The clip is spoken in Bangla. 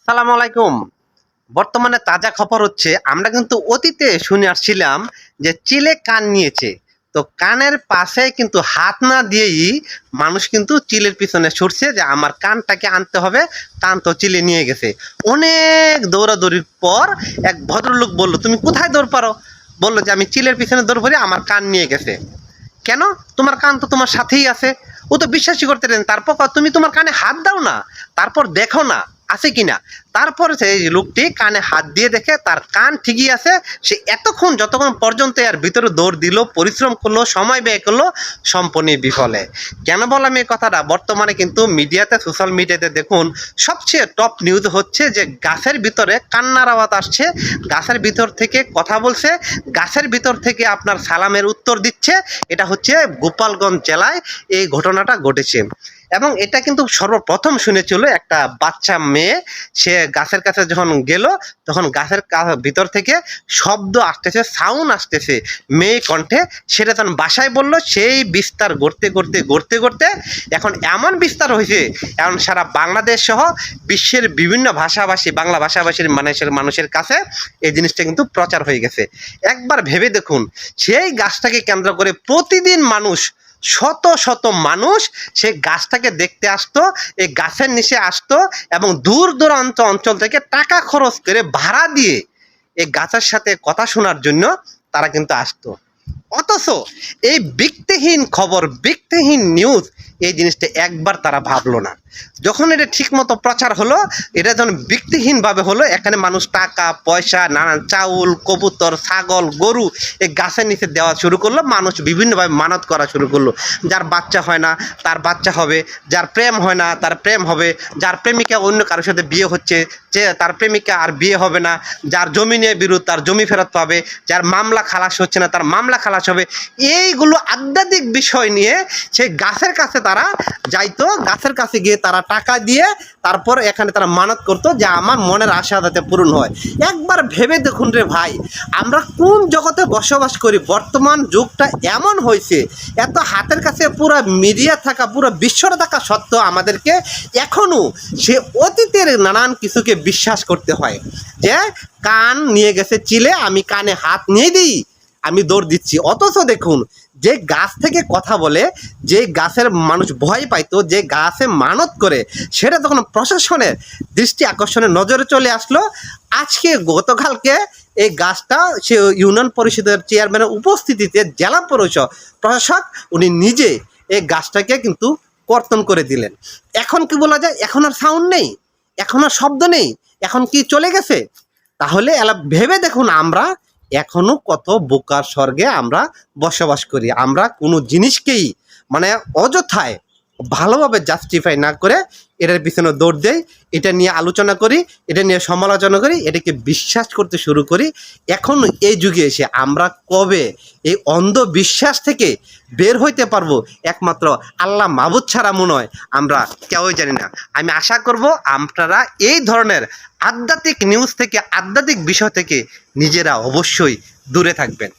সালাম আলাইকুম। বর্তমানে তাজা খবর হচ্ছে আমরা কিন্তু অতীতে শুনে আসছিলাম যে চিলে কান নিয়েছে। তো কানের পাশে কিন্তু হাত না দিয়েই মানুষ কিন্তু চিলের পিছনে ছুটছে যে আমার কানটাকে আনতে হবে। কান তো চিলে নিয়ে গেছে। অনেক দৌড়াদৌড়ির পর এক ভদ্রলোক বলল, তুমি কোথায় দৌড় পারো? বললো যে আমি চিলের পিছনে দৌড় পারি, আমার কান নিয়ে গেছে। কেন? তোমার কান তো তোমার সাথেই আছে। ও তো বিশ্বাসই করতে পারেন। তারপর তুমি তোমার কানে হাত দাও না, তারপর দেখো না আছে কিনা। তারপর সেই লোকটি কানে হাত দিয়ে দেখে তার কান ঠিকই আছে। সে এতক্ষণ যতক্ষণ পর্যন্ত এর ভিতরে দৌড় দিল, পরিশ্রম করলো, সময় ব্যয় করলো, সম্পূর্ণ বিফলে। কেন বললাম এই কথাটা? বর্তমানে কিন্তু মিডিয়াতে, সোশ্যাল মিডিয়াতে দেখুন সবচেয়ে টপ নিউজ হচ্ছে যে গাছের ভিতরে কান্নার আওয়াজ আসছে, গাছের ভিতর থেকে কথা বলছে, গাছের ভিতর থেকে আপনার সালামের উত্তর দিচ্ছে। এটা হচ্ছে গোপালগঞ্জ জেলায় এই ঘটনাটা ঘটেছে। এবং এটা কিন্তু সর্বপ্রথম শুনেছিল একটা বাচ্চা মেয়ে। সে গাছের কাছে যখন গেল, তখন গাছের ভিতর থেকে শব্দ আসতেছে, সাউন্ড আসতেছে মেয়ে কণ্ঠে। সেটা তখন বাসায় বলল। সেই বিস্তার গড়তে গড়তে গড়তে গড়তে এখন এমন বিস্তার হয়েছে, এখন সারা বাংলাদেশ সহ বিশ্বের বিভিন্ন ভাষাভাষী, বাংলা ভাষাভাষীর মানুষের কাছে এই জিনিসটা কিন্তু প্রচার হয়ে গেছে। একবার ভেবে দেখুন, সেই গাছটাকে কেন্দ্র করে প্রতিদিন মানুষ, শত শত মানুষ সেই গাছটাকে দেখতে আসতো, এই গাছের নিচে আসতো এবং দূর দূরান্ত অঞ্চল থেকে টাকা খরচ করে ভাড়া দিয়ে এই গাছের সাথে কথা শোনার জন্য তারা কিন্তু আসতো। অথচ এই ভিত্তিহীন খবর, ভিত্তিহীন নিউজ, এই জিনিসটা একবার তারা ভাবলো না। যখন এটা ঠিকমতো প্রচার হলো, এটা যখন ভিত্তিহীনভাবে হলো, এখানে মানুষ টাকা পয়সা, নানান চাউল, কবুতর, ছাগল, গরু এই গাছের নিচে দেওয়া শুরু করলো। মানুষ বিভিন্নভাবে মানত করা শুরু করলো। যার বাচ্চা হয় না তার বাচ্চা হবে, যার প্রেম হয় না তার প্রেম হবে, যার প্রেমিকা অন্য কারোর সাথে বিয়ে হচ্ছে, যে তার প্রেমিকা আর বিয়ে হবে না, যার জমি নিয়ে বিরোধ তার জমি ফেরত পাবে, যার মামলা খালাস হচ্ছে না তার মামলা খালাস হবে। এইগুলো আধ্যাত্মিক বিষয় নিয়ে সেই গাছের কাছে তারা যাইতো। গাছের কাছে গিয়ে তারা টাকা দিয়ে তারপর এখানে তারা মানত করতো যে আমার মনের আশা যাতে পূরণ হয়। একবার ভেবে দেখুন রে ভাই, আমরা কোন জগতে বসবাস করি? বর্তমান যুগটা এমন হয়েছে, এত হাতের কাছে পুরো মিডিয়া থাকা, পুরো বিশ্বটা থাকা সত্ত্বেও আমাদেরকে এখনও সে অতীতের নানান কিছুকে বিশ্বাস করতে হয়। যে কান নিয়ে গেছে চিলে, আমি কানে হাত নিয়ে দিই, আমি দৌড় দিচ্ছি। অথচ দেখুন, যে গাছ থেকে কথা বলে, যে গাছের মানুষ ভয় পাইতো, যে গাছে মানত করে, সেটা তখন প্রশাসনের দৃষ্টি আকর্ষণের নজরে চলে আসলো। আজকে গতকালকে এই গাছটা সে ইউনিয়ন পরিষদের চেয়ারম্যানের উপস্থিতিতে জেলা প্রশাসক উনি নিজে এই গাছটাকে কিন্তু কর্তন করে দিলেন। এখন কি বলা যায়? এখন আর সাউন্ড নেই, এখন আর শব্দ নেই, এখন কি চলে গেছে? তাহলে ভেবে দেখুন, আমরা এখনো কত বোকার স্বর্গে আমরা বসবাস করি। আমরা কোনো জিনিসকেই মানে অযথায় ভালোভাবে জাস্টিফাই না করে এটার পিছনে দৌড় দেই, এটা নিয়ে আলোচনা করি, এটা নিয়ে সমালোচনা করি, এটাকে বিশ্বাস করতে শুরু করি। এখন এই যুগে এসে আমরা কবে এই অন্ধবিশ্বাস থেকে বের হইতে পারবো? একমাত্র আল্লাহ মাবুদ ছাড়া মনে হয় আমরা কেউই জানি না। আমি আশা করব আপনারা এই ধরনের আধ্যাত্মিক নিউজ থেকে, আধ্যাত্মিক বিষয় থেকে নিজেরা অবশ্যই দূরে থাকবেন।